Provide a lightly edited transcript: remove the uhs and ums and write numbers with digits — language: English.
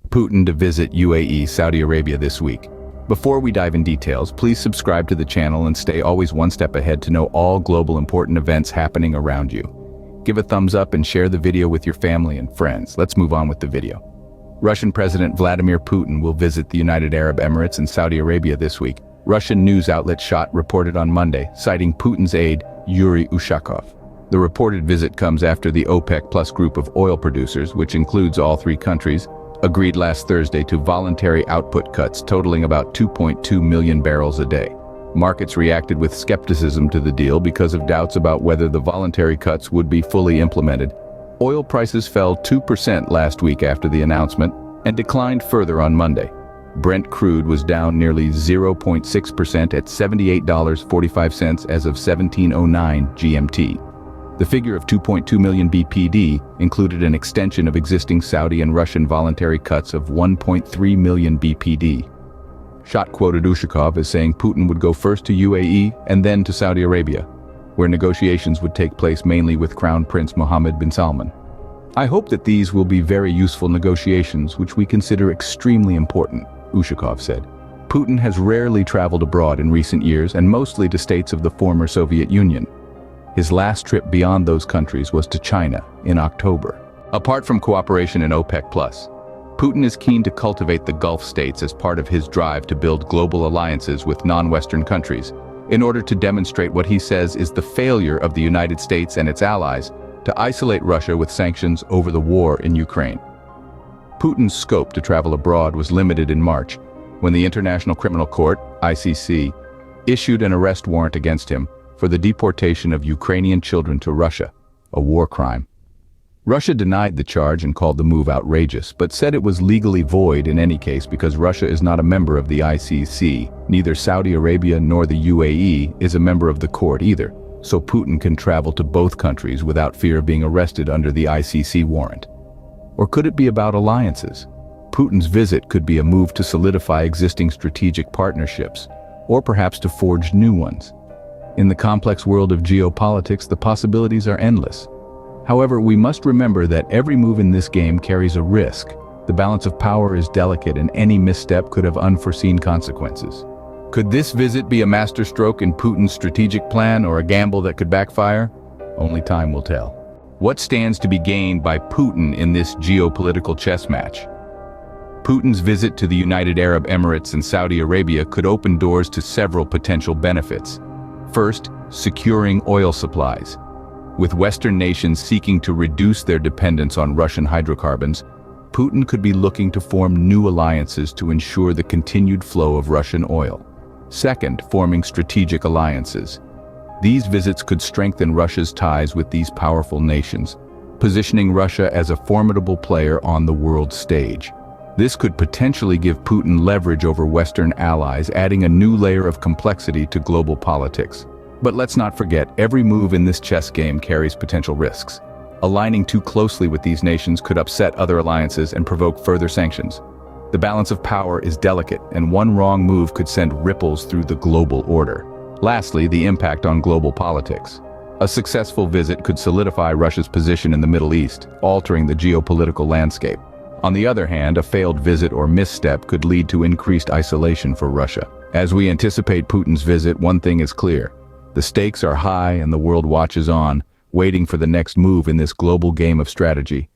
Putin to visit UAE, Saudi Arabia this week. Before we dive in details, please subscribe to the channel and stay always one step ahead to know all global important events happening around you. Give a thumbs up and share the video with your family and friends. Let's move on with the video. Russian President Vladimir Putin will visit the United Arab Emirates and Saudi Arabia this week. Russian news outlet SHOT reported on Monday, citing Putin's aide, Yuri Ushakov. The reported visit comes after the OPEC Plus group of oil producers, which includes all three countries, agreed last Thursday to voluntary output cuts totaling about 2.2 million barrels a day. Markets reacted with skepticism to the deal because of doubts about whether the voluntary cuts would be fully implemented. Oil prices fell 2% last week after the announcement and declined further on Monday. Brent crude was down nearly 0.6% at $78.45 as of 17:09 GMT. The figure of 2.2 million BPD included an extension of existing Saudi and Russian voluntary cuts of 1.3 million BPD. SHOT quoted Ushakov as saying Putin would go first to UAE and then to Saudi Arabia, where negotiations would take place mainly with Crown Prince Mohammed bin Salman. "I hope that these will be very useful negotiations, which we consider extremely important," Ushakov said. Putin has rarely traveled abroad in recent years and mostly to states of the former Soviet Union. His last trip beyond those countries was to China in October. Apart from cooperation in OPEC+, Putin is keen to cultivate the Gulf states as part of his drive to build global alliances with non-Western countries, in order to demonstrate what he says is the failure of the United States and its allies to isolate Russia with sanctions over the war in Ukraine. Putin's scope to travel abroad was limited in March, when the International Criminal Court, ICC, issued an arrest warrant against him for the deportation of Ukrainian children to Russia, a war crime. Russia denied the charge and called the move outrageous, but said it was legally void in any case because Russia is not a member of the ICC. Neither Saudi Arabia nor the UAE is a member of the court either, so Putin can travel to both countries without fear of being arrested under the ICC warrant. Or could it be about alliances? Putin's visit could be a move to solidify existing strategic partnerships, or perhaps to forge new ones. In the complex world of geopolitics, the possibilities are endless. However, we must remember that every move in this game carries a risk. The balance of power is delicate and any misstep could have unforeseen consequences. Could this visit be a masterstroke in Putin's strategic plan or a gamble that could backfire? Only time will tell. What stands to be gained by Putin in this geopolitical chess match? Putin's visit to the United Arab Emirates and Saudi Arabia could open doors to several potential benefits. First, securing oil supplies. With Western nations seeking to reduce their dependence on Russian hydrocarbons, Putin could be looking to form new alliances to ensure the continued flow of Russian oil. Second, forming strategic alliances. These visits could strengthen Russia's ties with these powerful nations, positioning Russia as a formidable player on the world stage. This could potentially give Putin leverage over Western allies, adding a new layer of complexity to global politics. But let's not forget, every move in this chess game carries potential risks. Aligning too closely with these nations could upset other alliances and provoke further sanctions. The balance of power is delicate, and one wrong move could send ripples through the global order. Lastly, the impact on global politics. A successful visit could solidify Russia's position in the Middle East, altering the geopolitical landscape. On the other hand, a failed visit or misstep could lead to increased isolation for Russia. As we anticipate Putin's visit, one thing is clear. The stakes are high and the world watches on, waiting for the next move in this global game of strategy.